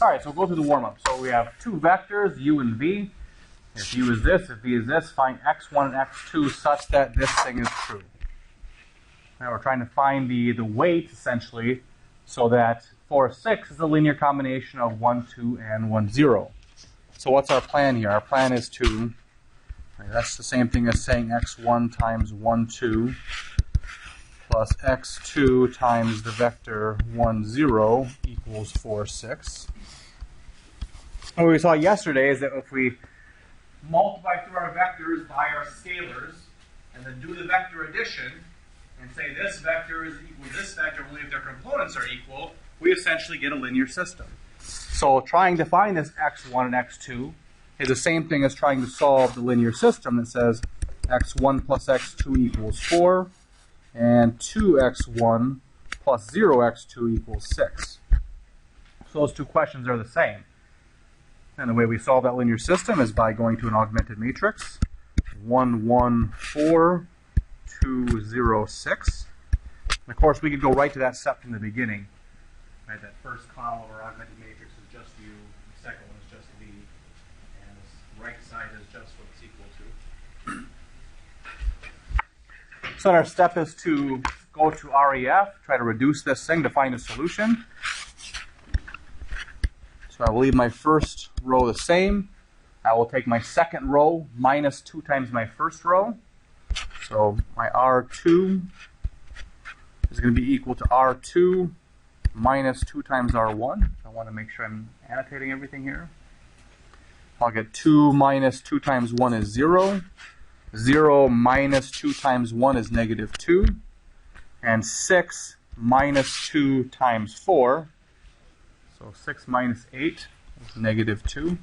All right, so we'll go through the warm-up. So we have two vectors, u and v. If u is this, if v is this, find x1 and x2 such that this thing is true. Now we're trying to find the weight, essentially, so that 4, 6 is a linear combination of 1, 2, and 1, 0. So what's our plan here? Our plan is to, that's the same thing as saying x1 times 1, 2 plus x2 times the vector 1, 0 equals 4, 6. And what we saw yesterday is that if we multiply through our vectors by our scalars and then do the vector addition and say this vector is equal to this vector only if their components are equal, we essentially get a linear system. So trying to find this x1 and x2 is the same thing as trying to solve the linear system that says x1 plus x2 equals 4 and 2x1 plus 0x2 equals 6. So those two questions are the same. And the way we solve that linear system is by going to an augmented matrix. 1, 1, 4, 2, 0, 6. And of course, we could go right to that step from the beginning. Right, that first column of our augmented matrix is just u, the second one is just v, and this right side is just what it's equal to. So our step is to go to REF, try to reduce this thing to find a solution. So I will leave my first row the same. I will take my second row minus 2 times my first row. So my R2 is going to be equal to R2 minus 2 times R1. I want to make sure I'm annotating everything here. I'll get 2 minus 2 times 1 is 0. 0 minus 2 times 1 is negative 2. And 6 minus 2 times 4. So 6 minus 8 is negative 2.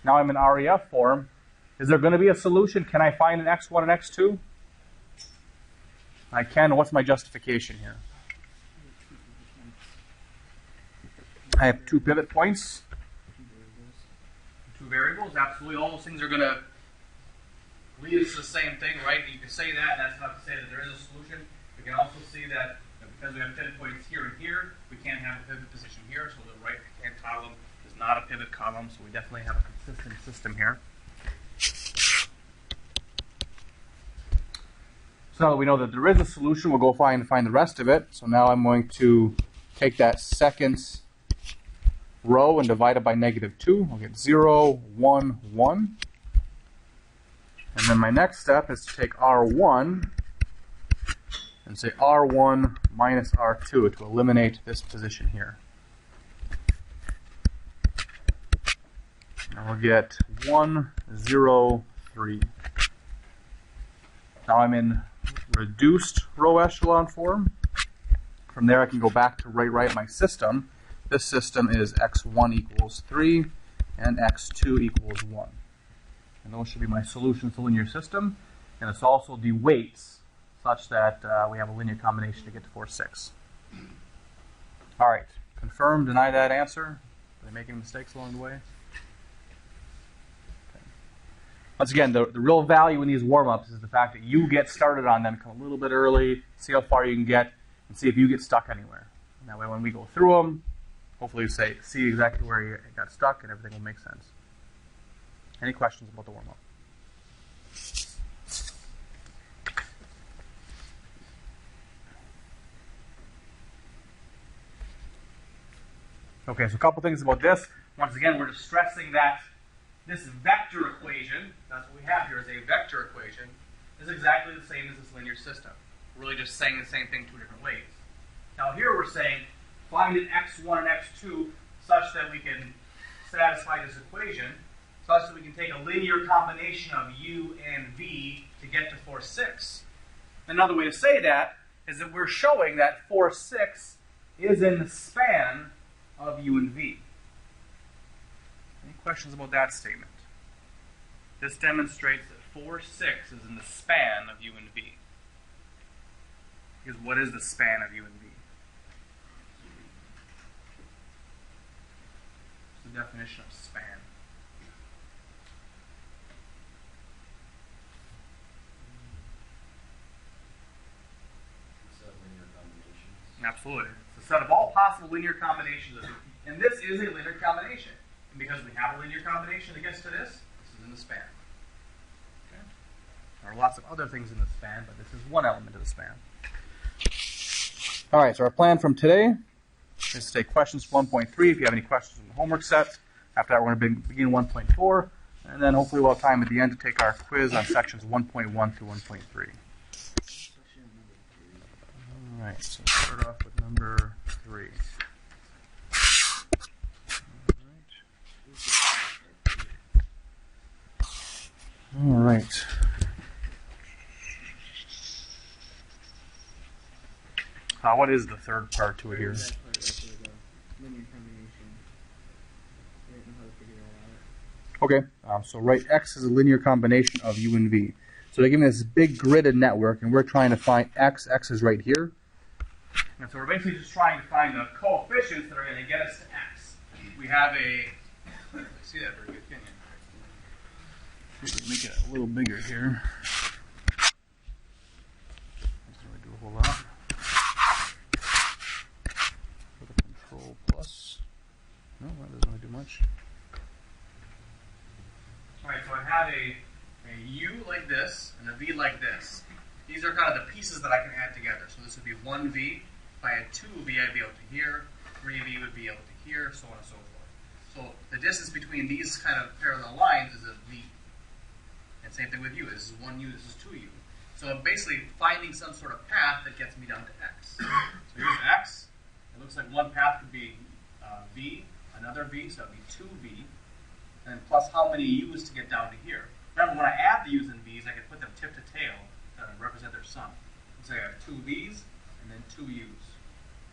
Now I'm in REF form. Is there going to be a solution? Can I find an x1 and x2? I can. What's my justification here? I have 2 pivot points. 2 variables. Absolutely. All those things are going to lead us to the same thing, right? You can say that. That's not to say that there is a solution. We can also see that because we have pivot points here and here, we can't have a pivot position here. So the right-hand column is not a pivot column. So we definitely have a consistent system here. So now that we know that there is a solution, we'll go find the rest of it. So now I'm going to take that second row and divide it by negative 2. I'll get 0, 1, 1. And then my next step is to take R1 and say R1 minus R2 to eliminate this position here. Now we'll get 1, 0, 3. Now I'm in reduced row echelon form. From there I can go back to rewrite my system. This system is x1 equals 3 and x2 equals 1. And those should be my solutions to linear system. And it's also the weights such that we have a linear combination to get to 4, 6. All right, confirm, deny that answer. Are they making mistakes along the way? Once again, the real value in these warm-ups is the fact that you get started on them, come a little bit early, see how far you can get, and see if you get stuck anywhere. And that way when we go through them, hopefully you see exactly where you got stuck and everything will make sense. Any questions about the warm-up? Okay, so a couple things about this. Once again, we're just stressing that this vector equation, that's what we have here, is a vector equation, is exactly the same as this linear system. We're really just saying the same thing 2 different ways. Now here we're saying, find an x1 and x2 such that we can satisfy this equation, such that we can take a linear combination of u and v to get to 4, 6. Another way to say that is that we're showing that 4, 6 is in the span of u and v. Any questions about that statement? This demonstrates that 4, 6 is in the span of u and v. Because what is the span of u and v? What's the definition of span? Absolutely. It's set of all possible linear combinations of, and this is a linear combination. And because we have a linear combination that gets to this is in the span. Okay? There are lots of other things in the span, but this is one element of the span. All right, so our plan from today is to take questions 1.3. If you have any questions in the homework set, after that we're going to begin 1.4, and then hopefully we'll have time at the end to take our quiz on sections 1.1 through 1.3. All right, so we'll start off with number 3. All right. What is the third part to it here? Okay, so write X is a linear combination of U and V. So they're giving us this big gridded network, and we're trying to find X. X is right here. And so we're basically just trying to find the coefficients that are going to get us to X. We have a, see that very good, can you? Make it a little bigger here. Doesn't really do a whole lot. Put a control plus. No, that doesn't really do much. Alright, so I have a U like this and a V like this. These are kind of the pieces that I can add together. So this would be 1V. If I had 2V, I'd be able to here. 3V would be able to here, so on and so forth. So the distance between these kind of parallel lines is a V. And same thing with U. This is 1U, this is 2U. So I'm basically finding some sort of path that gets me down to X. So here's X. It looks like one path could be V, another V, so that would be 2V. And plus how many U's to get down to here. Remember, when I add the U's and V's, I can put them tip to tail to represent their sum. So I have 2 V's and then 2 U's.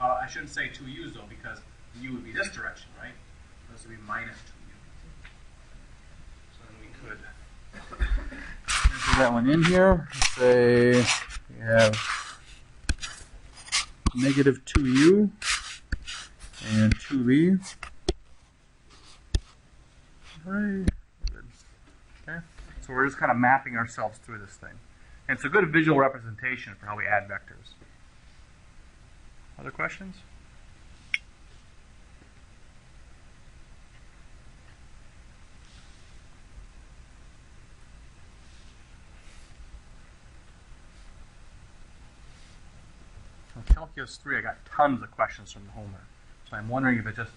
I shouldn't say 2 U's though, because the U would be this direction, right? This would be minus 2U. So then we could put that one in here. Say we have negative 2U and 2V. Right. Good. Okay. So we're just kind of mapping ourselves through this thing. And it's a good visual representation for how we add vectors. Other questions? On Calculus 3, I got tons of questions from the homework. So I'm wondering if it's just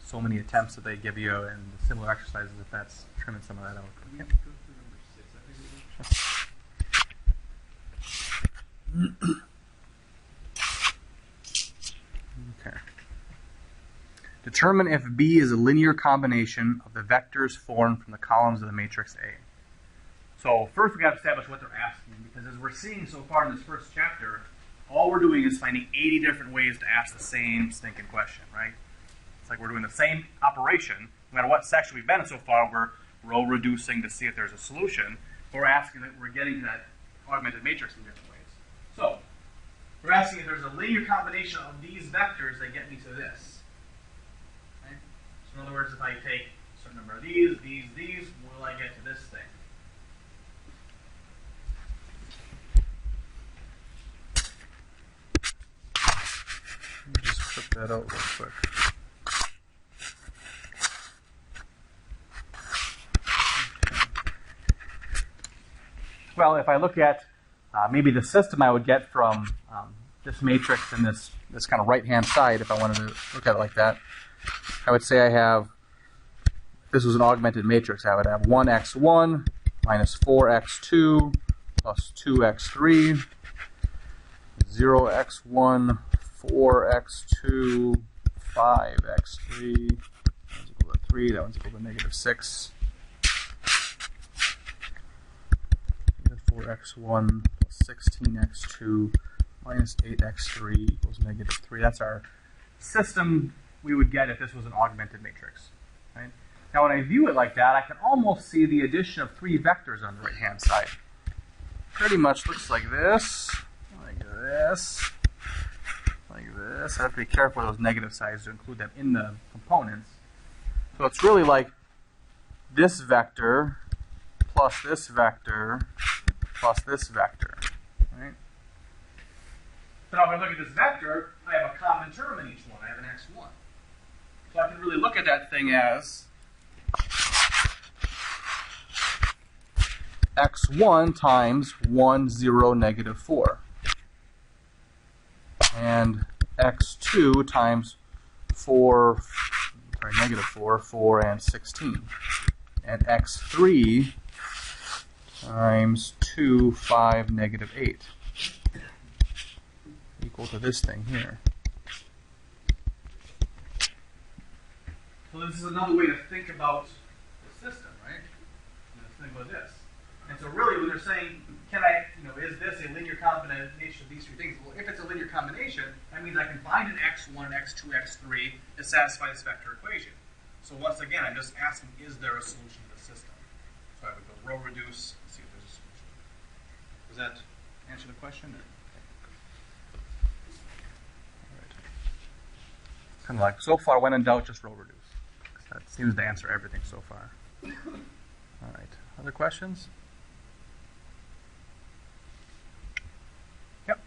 so many attempts that they give you and similar exercises, if that's trimming some of that out. We have to go through number 6, Okay. Determine if B is a linear combination of the vectors formed from the columns of the matrix A. So first we got to establish what they're asking, because as we're seeing so far in this first chapter, all we're doing is finding 80 different ways to ask the same stinking question, right? It's like we're doing the same operation. No matter what section we've been in so far, we're row reducing to see if there's a solution. But we're asking that we're getting to that augmented matrix in different ways. So we're asking if there's a linear combination of these vectors that get me to this. Okay? So in other words, if I take a certain number of these, will I get to this thing? Let me just put that out real quick. Well, if I look at maybe the system I would get from this matrix and this kind of right-hand side, if I wanted to look at it like that, I would say I have, if this was an augmented matrix, I would have 1x1 minus 4x2 plus 2x3, 0x1, 4x2, 5x3, that one's equal to 3, that one's equal to negative 6. 4x1 plus 16x2 minus 8x3 equals negative 3. That's our system we would get if this was an augmented matrix. Right? Now when I view it like that, I can almost see the addition of 3 vectors on the right-hand side. Pretty much looks like this, like this, like this. I have to be careful with those negative signs to include them in the components. So it's really like this vector plus this vector plus this vector, right? So now if I look at this vector, I have a common term in each one. I have an x1. So I can really look at that thing as x1 times 1, 0, negative 4. And x2 times 4, sorry, negative 4, 4, and 16. And x3 times 2, 5, negative 8. Equal to this thing here. So this is another way to think about the system, right? Let's think about this. And so really when they're saying, can I, is this a linear combination of these three things? Well, if it's a linear combination, that means I can find an x1, x2, x3 to satisfy this vector equation. So once again, I'm just asking, is there a solution to the system? So I would go row reduce and see if there's a solution. Does that answer the question? Kind of like, so far, when in doubt, just row reduce. That seems to answer everything so far. All right. Other questions? Yep.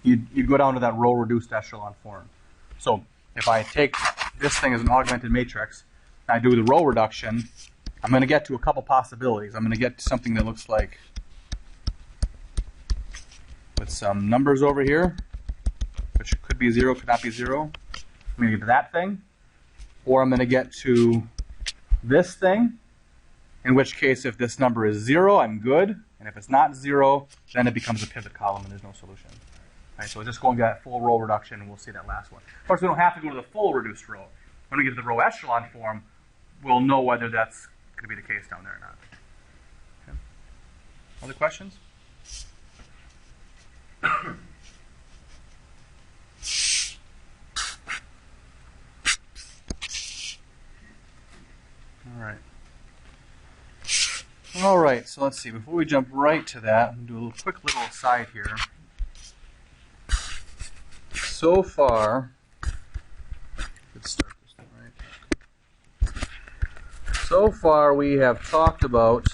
You'd go down to that row reduced echelon form. So if I take this thing as an augmented matrix, and I do the row reduction, I'm going to get to a couple possibilities. I'm going to get to something that looks like, with some numbers over here, which could be 0, could not be 0. I'm going to get to that thing. Or I'm going to get to this thing, in which case if this number is 0, I'm good. And if it's not 0, then it becomes a pivot column and there's no solution. All right, so we're just going to that full row reduction, and we'll see that last one. Of course, we don't have to go to the full reduced row. When we get to the row echelon form, we'll know whether that's going to be the case down there or not. Okay. Other questions? All right, so let's see. Before we jump right to that, I'm going to do a quick little aside here. So far, let's start this thing, right? So far, we have talked about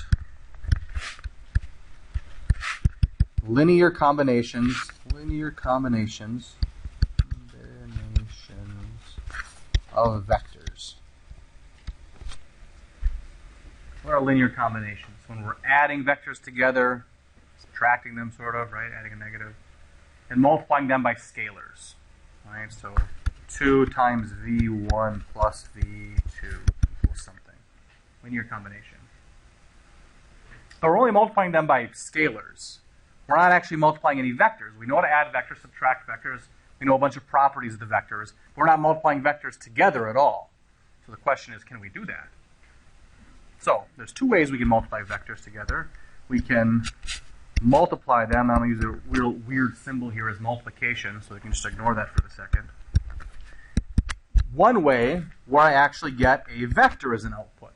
linear combinations of vectors. What are linear combinations? When we're adding vectors together, subtracting them sort of, right? Adding a negative, and multiplying them by scalars. Right? So 2 times v1 plus v2 equals something. Linear combination. But we're only multiplying them by scalars. We're not actually multiplying any vectors. We know how to add vectors, subtract vectors. We know a bunch of properties of the vectors. We're not multiplying vectors together at all. So the question is, can we do that? So there's two ways we can multiply vectors together. We can multiply them. I'm going to use a real weird symbol here as multiplication, so you can just ignore that for a second. One way where I actually get a vector as an output.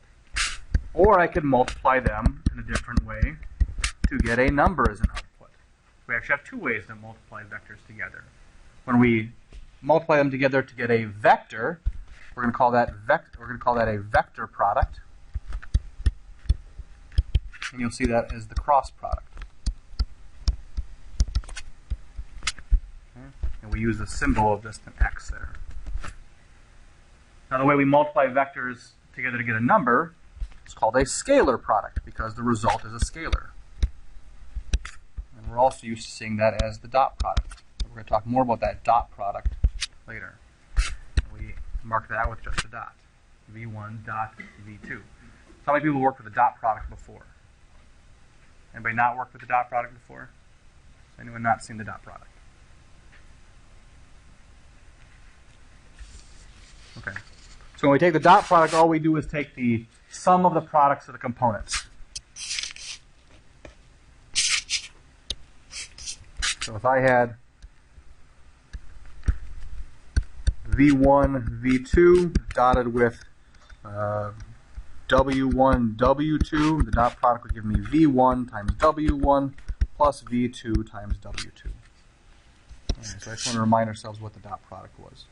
Or I can multiply them in a different way to get a number as an output. We actually have two ways to multiply vectors together. When we multiply them together to get a vector, we're going to call that a vector product. And you'll see that as the cross product. Okay. And we use the symbol of just an x there. Now the way we multiply vectors together to get a number is called a scalar product because the result is a scalar. And we're also used to seeing that as the dot product. We're going to talk more about that dot product later. We mark that with just a dot. v1 dot v2. How many people worked with the dot product before? Anybody not worked with the dot product before? Anyone not seen the dot product? Okay. So when we take the dot product, all we do is take the sum of the products of the components. So if I had v1, v2 dotted with w1, w2, the dot product would give me v1 times w1 plus v2 times w2. Right, so I just want to remind ourselves what the dot product was.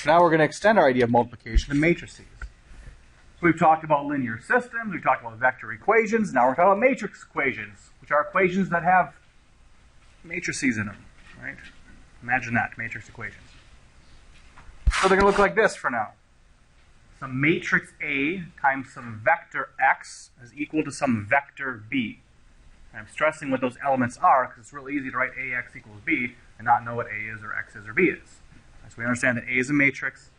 Now we're going to extend our idea of multiplication to matrices. So we've talked about linear systems, we've talked about vector equations, now we're talking about matrix equations, which are equations that have matrices in them, right? Imagine that, matrix equations. So they're going to look like this for now. Some matrix A times some vector X is equal to some vector B. And I'm stressing what those elements are because it's really easy to write AX equals B and not know what A is or X is or B is. So we understand that A is a matrix,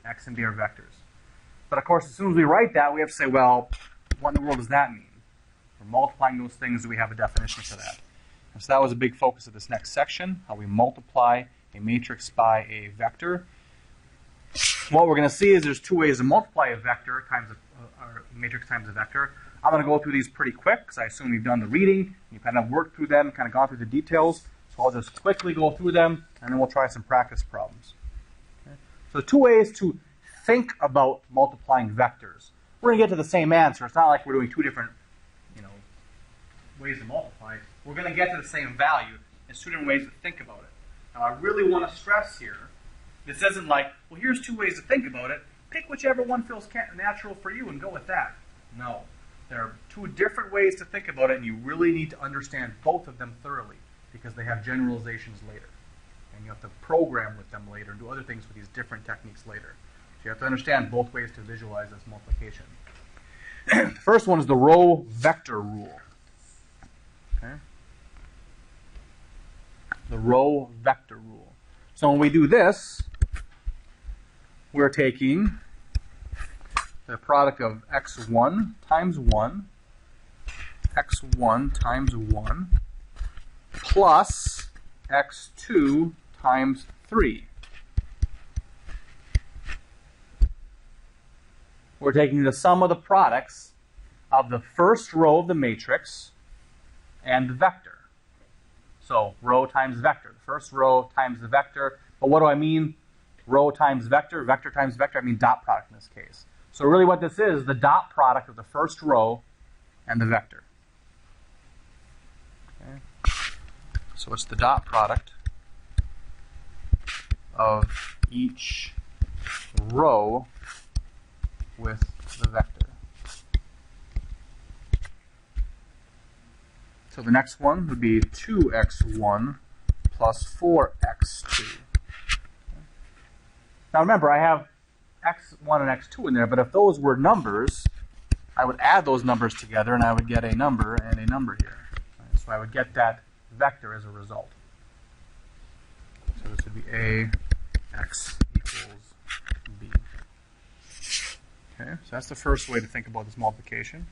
X and B are vectors. But of course, as soon as we write that, we have to say, well, what in the world does that mean? We're multiplying those things, do we have a definition for that? And so that was a big focus of this next section, how we multiply a matrix by a vector. What we're going to see is there's two ways to multiply a vector times or matrix times a vector. I'm going to go through these pretty quick because I assume you've done the reading, you've kind of worked through them, kind of gone through the details. So I'll just quickly go through them, and then we'll try some practice problems. Okay? So two ways to think about multiplying vectors. We're going to get to the same answer. It's not like we're doing two different, ways to multiply. We're going to get to the same value. It's two different ways to think about it. Now, I really want to stress here, this isn't like, well, here's two ways to think about it. Pick whichever one feels natural for you and go with that. No. There are two different ways to think about it, and you really need to understand both of them thoroughly because they have generalizations later. And you have to program with them later and do other things with these different techniques later. So you have to understand both ways to visualize this multiplication. The first one is the row vector rule. Okay? The row vector rule. So when we do this, we're taking the product of x1 times 1, x1 times 1, plus x2 times 3. We're taking the sum of the products of the first row of the matrix and the vector. So row times vector. The first row times the vector. But what do I mean? Row times vector, vector times vector. I mean dot product in this case. So really what this is the dot product of the first row and the vector. Okay. So it's the dot product of each row with the vector. So the next one would be 2x1 plus 4x2. Now remember, I have x1 and x2 in there, but if those were numbers, I would add those numbers together and I would get a number and a number here. Right? So I would get that vector as a result. So this would be a x equals b. Okay, so that's the first way to think about this multiplication.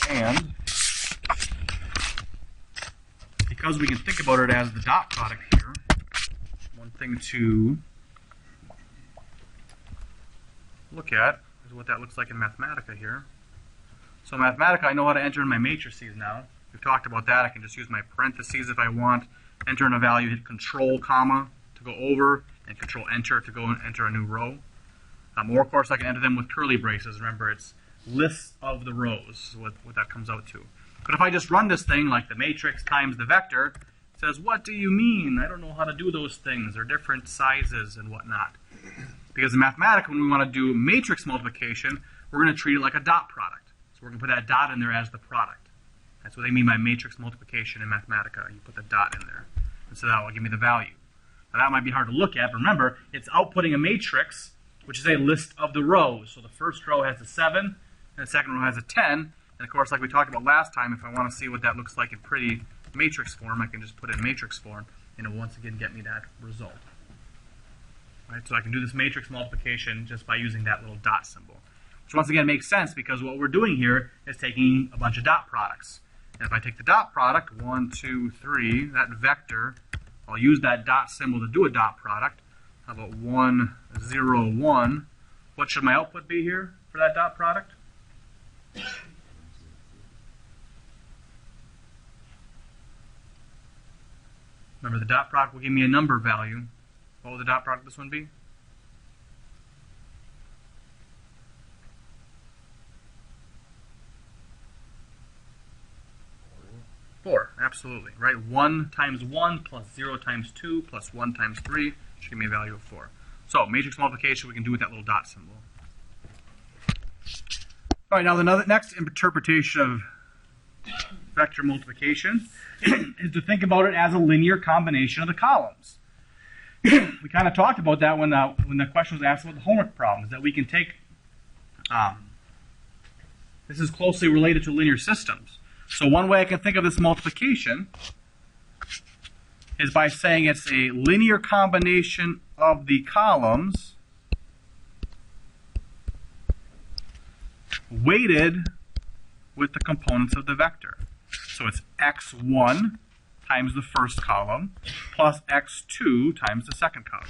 And because we can think about it as the dot product here, one thing to look at is what that looks like in Mathematica here. So in Mathematica, I know how to enter in my matrices now. We've talked about that. I can just use my parentheses if I want, enter in a value, hit Control, comma to go over, and Control Enter to go and enter a new row. Or of course I can enter them with curly braces. Remember, it's lists of the rows, what that comes out to. But if I just run this thing like the matrix times the vector, it says, what do you mean? I don't know how to do those things. They're different sizes and whatnot. Because in Mathematica, when we want to do matrix multiplication, we're going to treat it like a dot product. So we're going to put that dot in there as the product. That's what they mean by matrix multiplication in Mathematica. You put the dot in there. And so that will give me the value. Now that might be hard to look at, but remember, it's outputting a matrix, which is a list of the rows. So the first row has a 7, and the second row has a 10. And of course, like we talked about last time, if I want to see what that looks like in pretty matrix form, I can just put it in matrix form, and it will once again get me that result. Right? So I can do this matrix multiplication just by using that little dot symbol. Which once again makes sense because what we're doing here is taking a bunch of dot products. And if I take the dot product, 1, 2, 3, that vector, I'll use that dot symbol to do a dot product. How about 1, 0, 1? What should my output be here for that dot product? Remember, the dot product will give me a number value. What will the dot product of this one be? 4, Absolutely, right? 1 times 1 plus 0 times 2 plus 1 times 3 should give me a value of 4. So matrix multiplication we can do with that little dot symbol. All right, now the next interpretation of vector multiplication is to think about it as a linear combination of the columns. We kind of talked about that when the question was asked about the homework problems, that we can take, this is closely related to linear systems. So one way I can think of this multiplication is by saying it's a linear combination of the columns weighted with the components of the vector. So it's x1 times the first column plus x2 times the second column.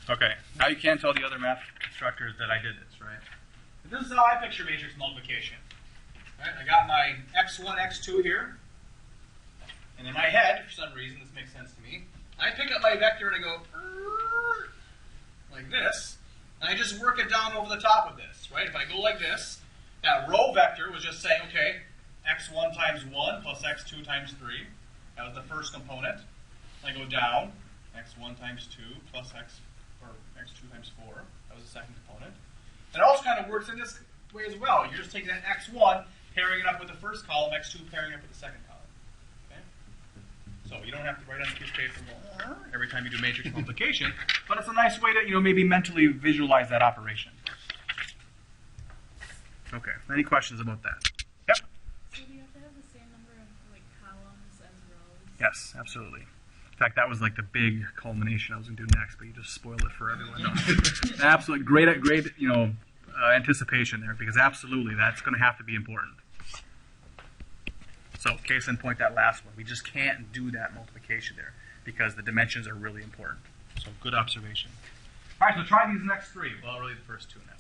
Okay, now you can't tell the other math instructors that I did this, right? But this is how I picture matrix multiplication. Right? I got my x1, x2 here, and in my head, for some reason, this makes sense to me, I pick up my vector and I go like this, and I just work it down over the top of this, right? If I go like this, that row vector was just saying, okay, x1 times 1 plus x2 times 3. That was the first component. I go down, x1 times 2 plus x2 times 4. That was the second component. And it also kind of works in this way as well. You're just taking that x1, pairing it up with the first column, x2 pairing it up with the second column. Okay? So you don't have to write on a piece of paper every time you do matrix multiplication, but it's a nice way to maybe mentally visualize that operation. Okay, any questions about that? Yep. So do you have to have the same number of columns as rows? Yes, absolutely. In fact, that was like the big culmination I was going to do next, but you just spoiled it for everyone. No. Absolutely great, anticipation there, because absolutely that's going to have to be important. So, case in point, that last one, we just can't do that multiplication there because the dimensions are really important. So, good observation. All right, so try these next three. Well, really the first two now.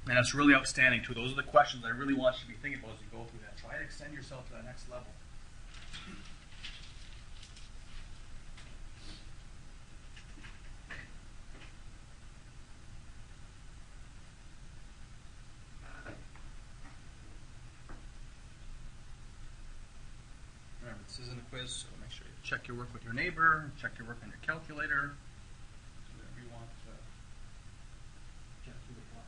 And that's really outstanding, too. Those are the questions I really want you to be thinking about as you go through that. Try to extend yourself to that next level. Remember, this isn't a quiz, so make sure you check your work with your neighbor, check your work on your calculator. Do whatever you want to get through the problem.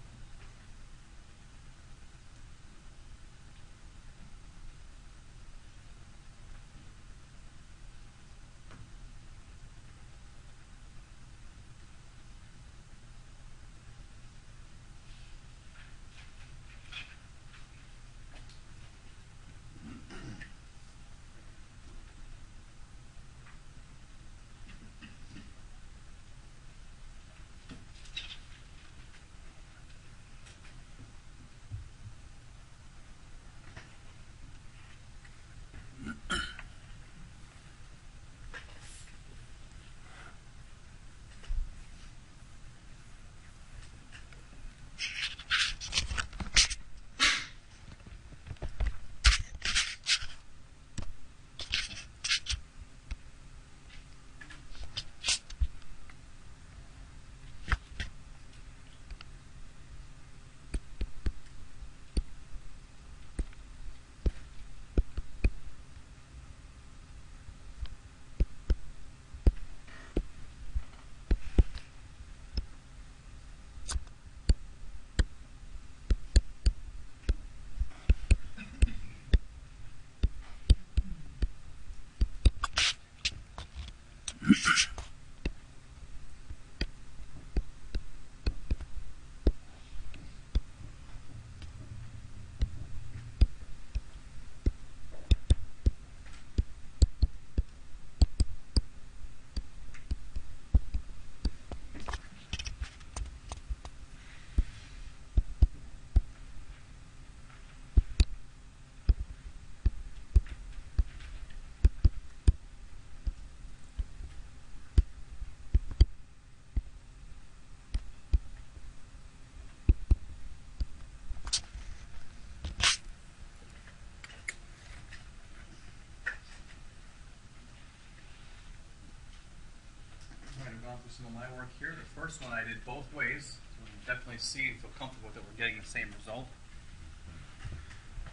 some of my work here. The first one I did both ways, so you can definitely see and feel comfortable that we're getting the same result.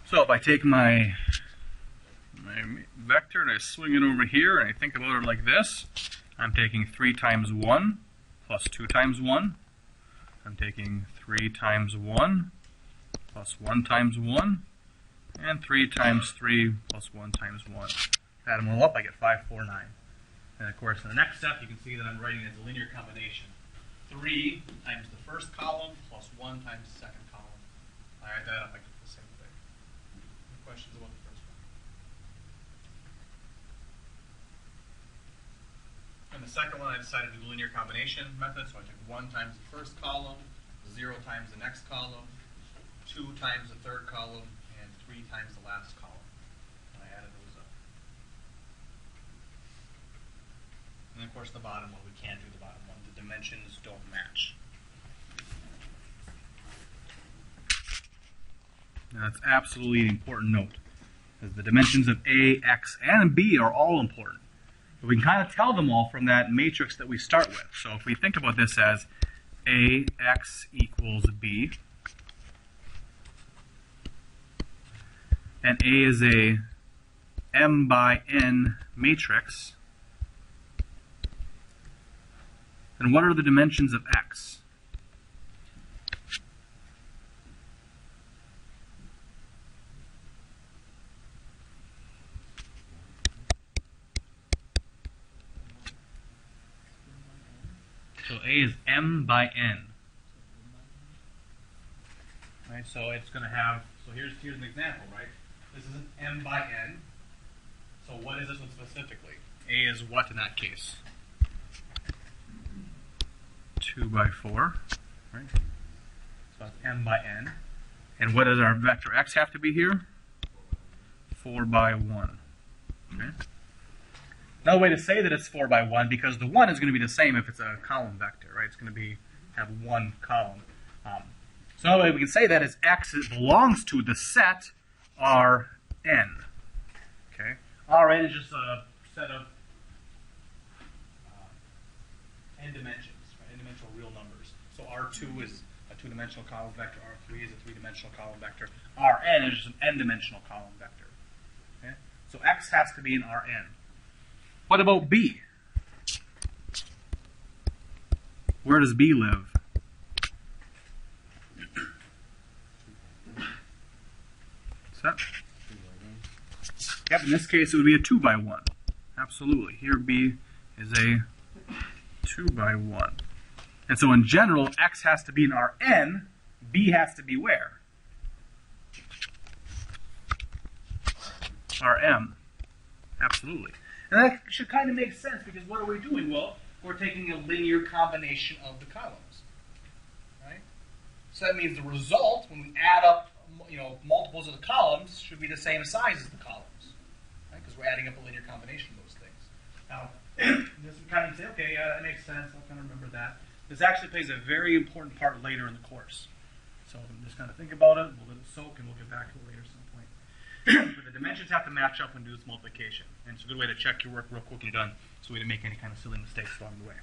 So if I take my vector and I swing it over here and I think about it like this, I'm taking 3 times 1 plus 2 times 1. I'm taking 3 times 1 plus 1 times 1, and 3 times 3 plus 1 times 1. Add them all up, I get 549. And of course, in the next step, you can see that I'm writing it as a linear combination. 3 times the first column plus 1 times the second column. I add that up, I get the same thing. Any questions about the first one? And the second one, I decided to do the linear combination method, so I took 1 times the first column, 0 times the next column, 2 times the third column, and 3 times the last column. And I added those up. And of course the bottom one, we can't do the bottom one. The dimensions don't match. Now that's absolutely an important note, because the dimensions of A, X, and B are all important. But we can kind of tell them all from that matrix that we start with. So if we think about this as AX equals B, and A is a M by N matrix, then what are the dimensions of X? So A is M by N. Right, so it's going to have, so here's an example, right? This is an M by N. So what is this one specifically? A is what in that case? 2 by 4, right? So that's M by N. And what does our vector X have to be here? 4 by 1. Okay. Another way to say that it's 4 by 1, because the 1 is going to be the same if it's a column vector, right? It's going to have one column. So another way we can say that is X belongs to the set Rn. Okay, Rn is just a set of n dimensions, right? N-dimensional real numbers. So R2 is a 2-dimensional column vector. R3 is a 3-dimensional column vector. Rn is just an n-dimensional column vector. Okay, so X has to be an Rn. What about B? Where does B live? What's that? Yep, in this case it would be a 2 by 1. Absolutely. Here B is a 2 by 1. And so in general, X has to be an Rn, B has to be where? Rm. Absolutely. And that should kind of make sense, because what are we doing? Well, we're taking a linear combination of the columns, right? So that means the result, when we add up, multiples of the columns, should be the same size as the columns, right? Because we're adding up a linear combination of those things. Now, this would kind of say, okay, yeah, that makes sense. I'll kind of remember that. This actually plays a very important part later in the course. So just kind of think about it. We'll let it soak, and we'll get back to it later at some point. But the dimensions have to match up when you do this multiplication. And it's a good way to check your work real quick when you're done, so we didn't make any kind of silly mistakes along the way.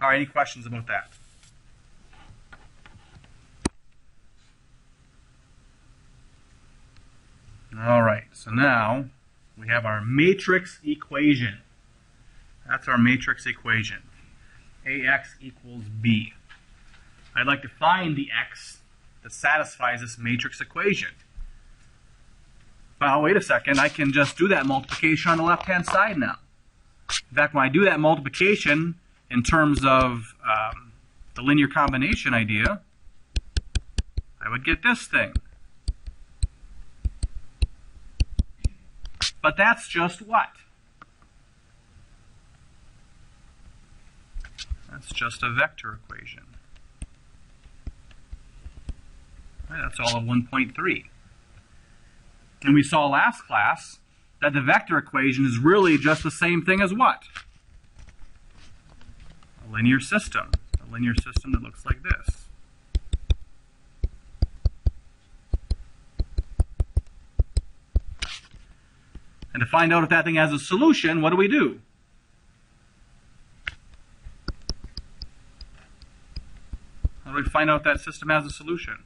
All right, any questions about that? All right, so now we have our matrix equation. That's our matrix equation. AX equals B. I'd like to find the X that satisfies this matrix equation. Well, wait a second, I can just do that multiplication on the left-hand side now. In fact, when I do that multiplication in terms of the linear combination idea, I would get this thing. But that's just what? That's just a vector equation. Right, that's all of 1.3. And we saw last class that the vector equation is really just the same thing as what? A linear system. A linear system that looks like this. And to find out if that thing has a solution, what do? to find out if that system has a solution.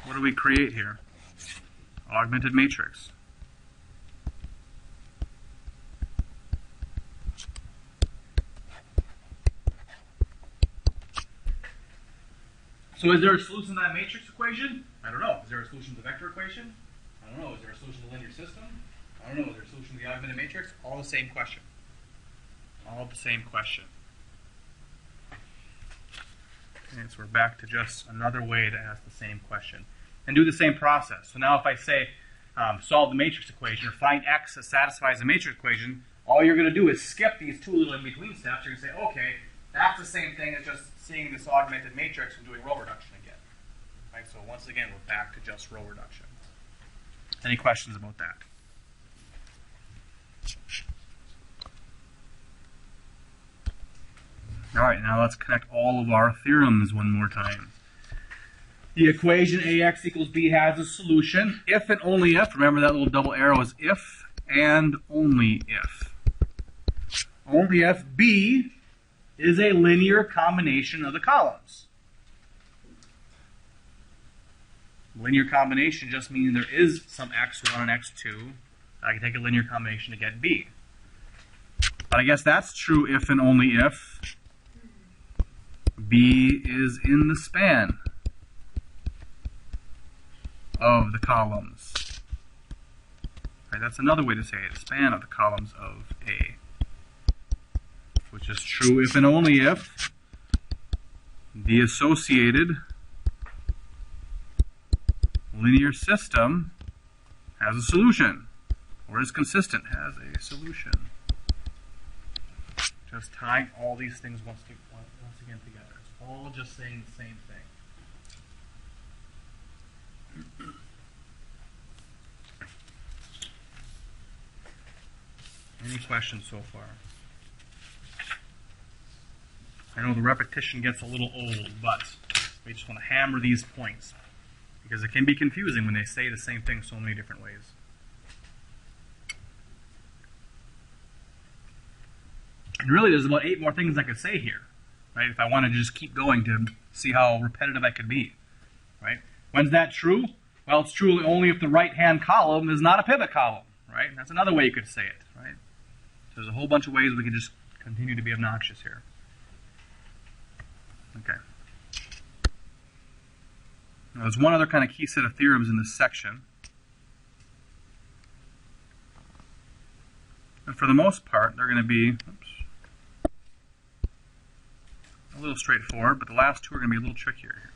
What do we create here? Augmented matrix. So is there a solution to that matrix equation? I don't know. Is there a solution to the vector equation? I don't know. Is there a solution to the linear system? I don't know. Is there a solution to the augmented matrix? All the same question. All the same question. Okay, so we're back to just another way to ask the same question. And do the same process. So now if I say, solve the matrix equation, or find x that satisfies the matrix equation, all you're going to do is skip these two little in-between steps. You're going to say, okay, that's the same thing as just seeing this augmented matrix and doing row reduction again. Right? So once again, we're back to just row reduction. Any questions about that? All right, now let's connect all of our theorems one more time. The equation AX equals B has a solution if and only if, remember that little double arrow is if and only if. Only if B is a linear combination of the columns. Linear combination just means there is some x1 and x2. I can take a linear combination to get B. But I guess that's true if and only if B is in the span of the columns. Right, that's another way to say it, span of the columns of A. Which is true if and only if the associated linear system has a solution, or is consistent, has a solution. Just tying all these things once again together. It's all just saying the same thing. Any questions so far? I know the repetition gets a little old, but we just want to hammer these points because it can be confusing when they say the same thing so many different ways. And really, there's about 8 more things I could say here, right? If I wanted to just keep going to see how repetitive I could be, right? When's that true? Well, it's true only if the right-hand column is not a pivot column, right? That's another way you could say it, right? So there's a whole bunch of ways we can just continue to be obnoxious here. Okay. Now, there's one other kind of key set of theorems in this section. And for the most part, they're going to be a little straightforward, but the last two are going to be a little trickier here.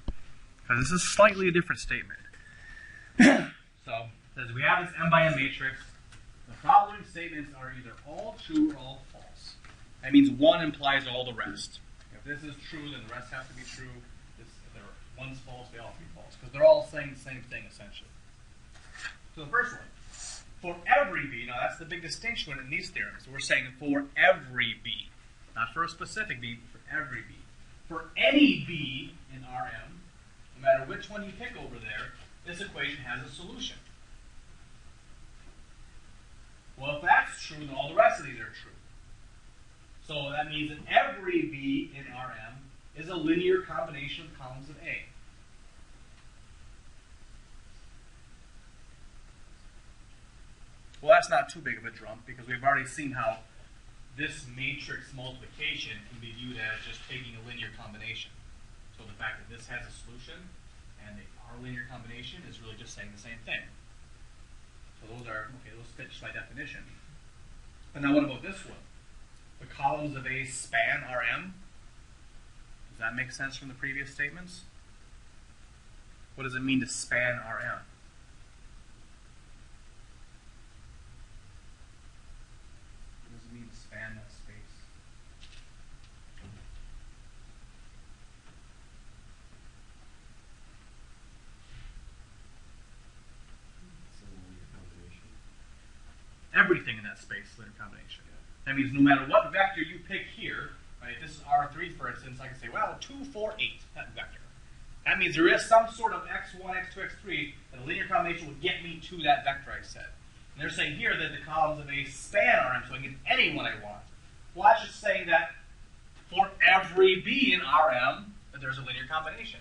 Because this is slightly a different statement. So, it says we have this m by n matrix. The following statements are either all true or all false. That means one implies all the rest. If this is true, then the rest have to be true. If one's false, they all have to be false. Because they're all saying the same thing, essentially. So the first one. For every B, now that's the big distinction in these theorems. So we're saying for every B. Not for a specific B, but for every B. For any B in Rm, no matter which one you pick over there, this equation has a solution. Well, if that's true, then all the rest of these are true. So that means that every B in Rm is a linear combination of columns of A. Well, that's not too big of a jump because we've already seen how this matrix multiplication can be viewed as just taking a linear combination. So the fact that this has a solution and our linear combination is really just saying the same thing. So those are, okay, those fit just by definition. But now what about this one? The columns of A span Rm. Does that make sense from the previous statements? What does it mean to span Rm? What does it mean to span that space? Everything in that space is linear combination. That means no matter what vector you pick here, right, if this is R3 for instance, I can say, well, 2, 4, 8, that vector. That means there is some sort of x1, x2, x3 that a linear combination would get me to that vector I said. And they're saying here that the columns of A span Rm, so I can get any one I want. Well, that's just saying that for every B in Rm, that there's a linear combination.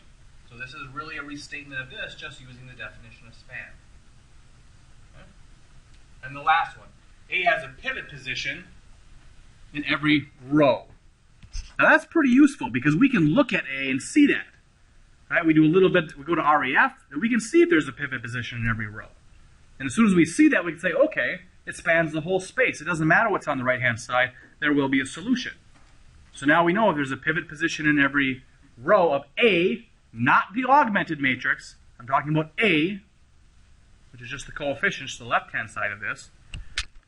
So this is really a restatement of this, just using the definition of span. Okay? And the last one. A has a pivot position in every row. Now that's pretty useful because we can look at A and see that. Right? We do a little bit, we go to REF, and we can see if there's a pivot position in every row. And as soon as we see that, we can say, okay, it spans the whole space. It doesn't matter what's on the right-hand side, there will be a solution. So now we know if there's a pivot position in every row of A, not the augmented matrix, I'm talking about A, which is just the coefficients to the left-hand side of this.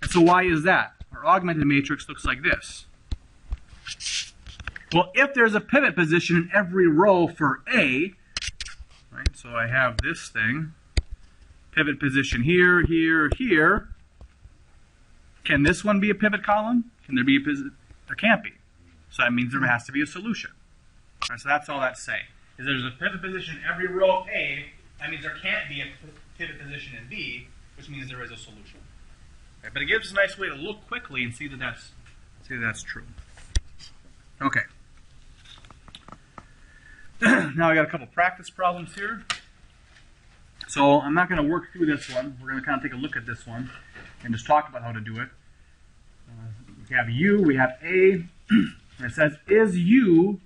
And so why is that? Our augmented matrix looks like this. Well, if there's a pivot position in every row for A, right, so I have this thing, pivot position here, here, here, can this one be a pivot column? Can there be a pivot? There can't be. So that means there has to be a solution. All right, so that's all that's saying. Is there's a pivot position in every row of A, that means there can't be a pivot position in B, which means there is a solution. Okay, but it gives us a nice way to look quickly and see that that's true. Okay. Now I got a couple practice problems here. So I'm not going to work through this one. We're going to kind of take a look at this one and just talk about how to do it. We have U, we have A, and it says, is U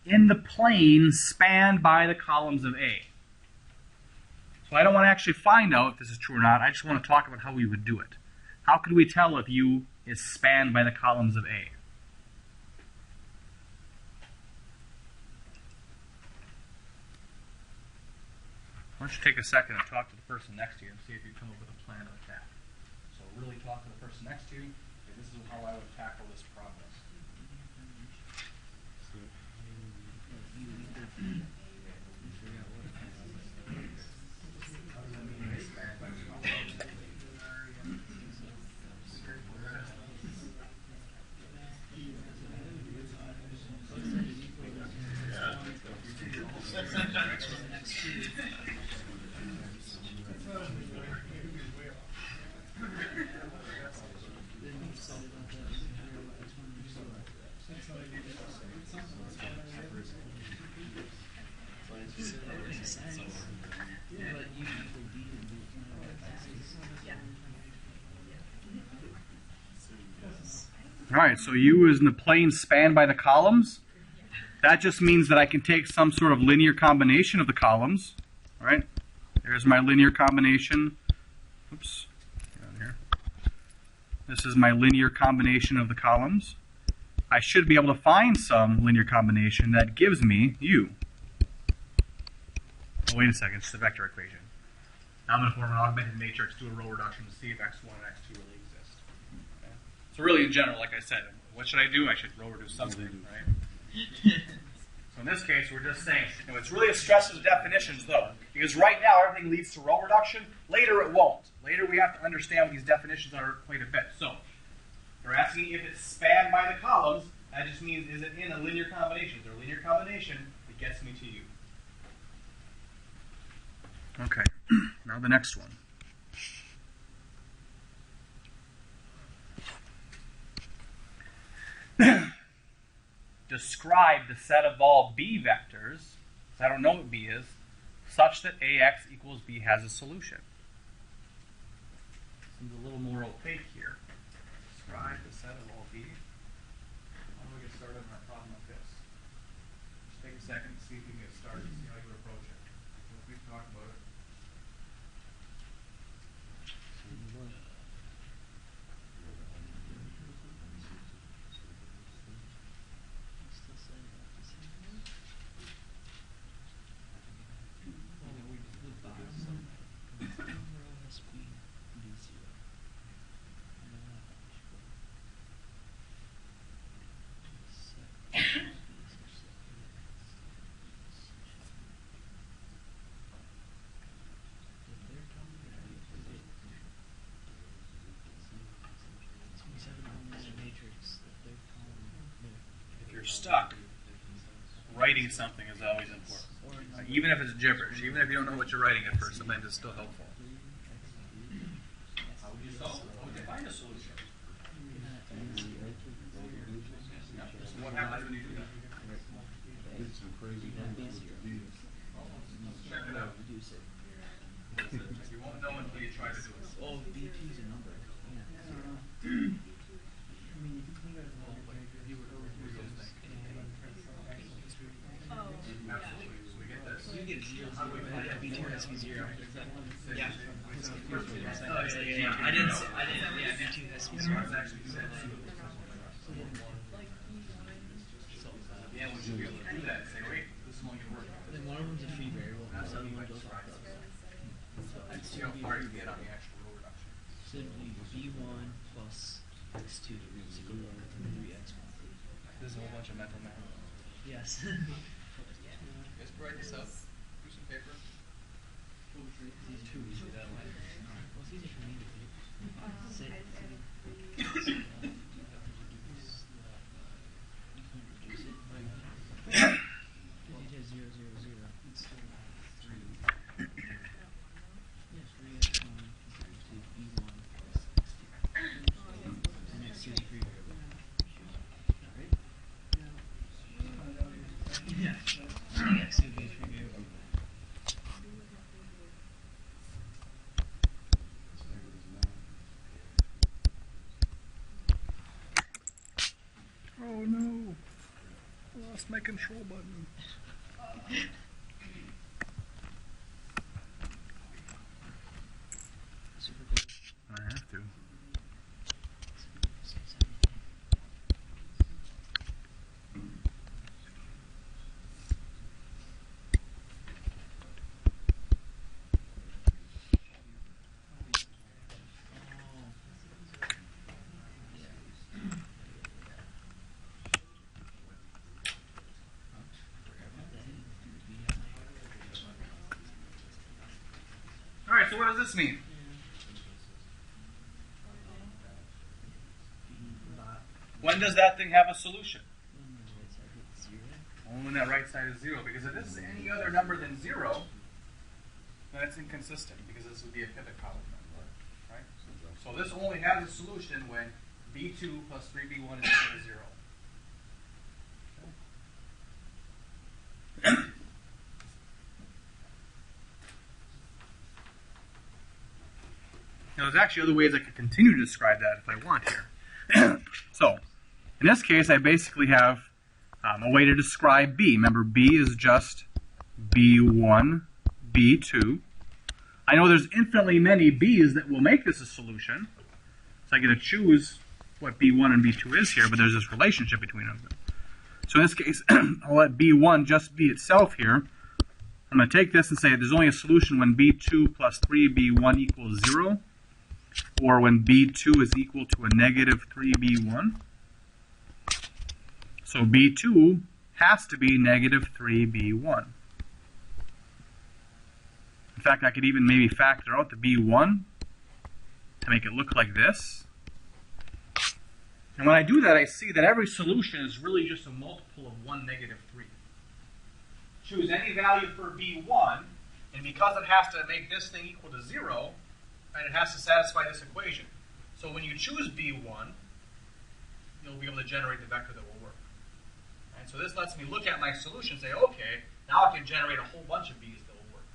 in the plane spanned by the columns of A? So I don't want to actually find out if this is true or not. I just want to talk about how we would do it. How could we tell if U is spanned by the columns of A? Why don't you take a second and talk to the person next to you and see if you come up with a plan of attack. So really talk to the person next to you. Okay, this is how I would tackle this problem. All right, so U is in the plane spanned by the columns. That just means that I can take some sort of linear combination of the columns. All right, there's my linear combination. Oops, down here. This is my linear combination of the columns. I should be able to find some linear combination that gives me U. Oh, wait a second, it's the vector equation. Now I'm going to form an augmented matrix, do a row reduction to see if x1 and x2 really exist. Okay. So really, in general, like I said, what should I do? I should row reduce something, right? So in this case, we're just saying, it's really a stress of the definitions, though, because right now everything leads to row reduction. Later it won't. Later we have to understand what these definitions are quite a bit. So we're asking if it's spanned by the columns. That just means, is it in a linear combination? Is there a linear combination that gets me to U? Okay, now the next one. Describe the set of all B vectors, because I don't know what B is, such that AX equals B has a solution. Seems a little more opaque here. Describe the set of all B. How do we get started on our problem like this? Just take a second to see if we can get started, see how you would approach it. We can talk about it. If you're stuck, writing something is always important. Even if it's gibberish, even if you don't know what you're writing at first, sometimes it's still helpful. How would you solve? How would you find a solution? So what happens when you do that? I didn't. Yeah, me too. That's me. Yeah, we should be able to do that and say, wait, this is only going to work. Then one of them's a free variable. So you want those off. So Let's see how far you get on the actual row reduction. So it'd be b1 plus x2 is equal to 3x1. This is a whole bunch of mental math. Yes. Just write this up. Do some paper. These are two easy that way. Well, it's easy for me to do. Say, you can reduce it. It has 0, 0, 0. It's still 3. Yes, 3x1 equals to b1 plus x2. And x2 is a free variable. Right? Yeah. X2 would be a free variable. Oh no! I lost my control button. Super cool. I have to. Alright, so what does this mean? When does that thing have a solution? Only when that right side is 0. Because if this is any other number than 0, then it's inconsistent. Because this would be a pivot column number. Right? So this only has a solution when b2 plus 3b1 is equal to 0. Now, there's actually other ways I could continue to describe that if I want here. So, in this case, I basically have a way to describe B. Remember, B is just B1, B2. I know there's infinitely many B's that will make this a solution. So I get to choose what B1 and B2 is here, but there's this relationship between them. So in this case, I'll let B1 just be itself here. I'm going to take this and say there's only a solution when B2 plus 3B1 equals 0. Or when B2 is equal to a negative 3B1. So B2 has to be negative 3B1. In fact, I could even maybe factor out the B1 to make it look like this. And when I do that, I see that every solution is really just a multiple of 1, negative 3. Choose any value for B1, and because it has to make this thing equal to 0, and it has to satisfy this equation. So when you choose B1, you'll be able to generate the vector that will work. And so this lets me look at my solution and say, okay, now I can generate a whole bunch of B's that will work.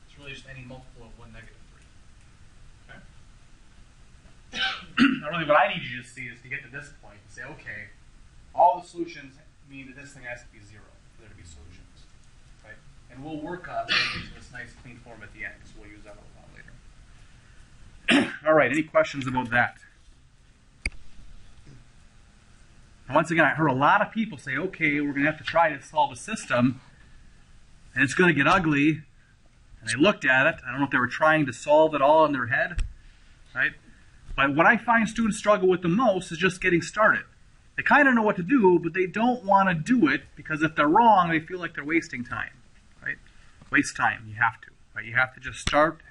It's really just any multiple of 1, negative 3. Okay? Now really what I need you to see is to get to this point and say, okay, all the solutions mean that this thing has to be 0 for there to be solutions. Right? And we'll work on this nice clean form at the end, so we'll use that a lot later. All right, any questions about that? And once again, I heard a lot of people say, okay, we're going to have to try to solve a system, and it's going to get ugly. And they looked at it. I don't know if they were trying to solve it all in their head, right? But what I find students struggle with the most is just getting started. They kind of know what to do, but they don't want to do it because if they're wrong, they feel like they're wasting time, right? Waste time. You have to, right? You have to just start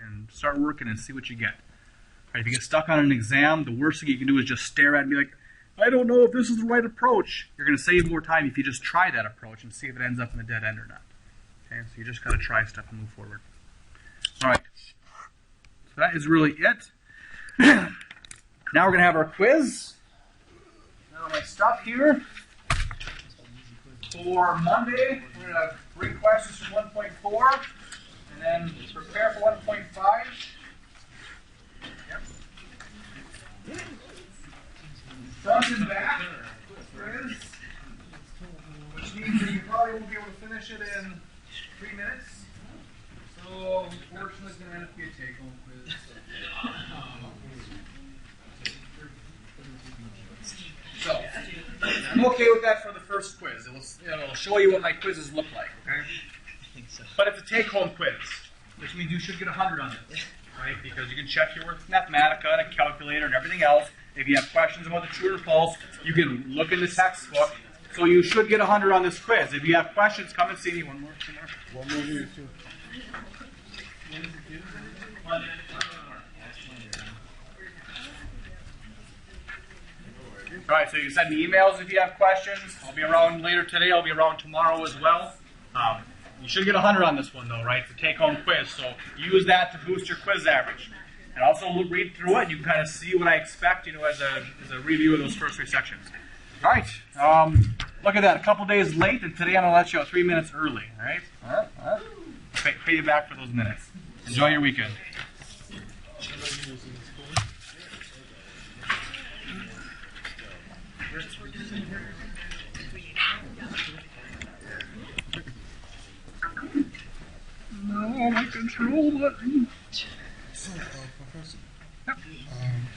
working and see what you get. Right? If you get stuck on an exam, the worst thing you can do is just stare at it and be like, I don't know if this is the right approach. You're going to save more time if you just try that approach and see if it ends up in the dead end or not. Okay, so you just got to try stuff and move forward. All right. So that is really it. Now we're going to have our quiz. Now my stuff here. For Monday, we're going to bring questions from 1.4 and then prepare for 1.5. Yep. Front and back quiz, which means that you probably won't be able to finish it in 3 minutes. So, unfortunately, it's going to have to be a take-home quiz. that for the first quiz. It'll show you what my quizzes look like. Okay. I think so. But it's a take-home quiz, which means you should get 100 on it, right? Because you can check your work with Mathematica and a calculator and everything else. If you have questions about the true or false, you can look in the textbook. So you should get 100 on this quiz. If you have questions, come and see me. One more. One more here, too. All right, so you send me emails if you have questions. I'll be around later today. I'll be around tomorrow as well. You should get 100 on this one, though, right? It's a take-home quiz, so use that to boost your quiz average. And also read through it. You can kind of see what I expect, as a review of those first 3 sections. All right. Look at that. A couple days late, and today I'm going to let you out 3 minutes early. All right? All right. Pay you back for those minutes. Enjoy your weekend. No, my control button. So, Professor. Yep.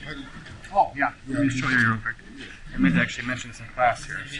How do you, Oh, yeah. Let me show you real quick. I meant to actually mention this in class here. So.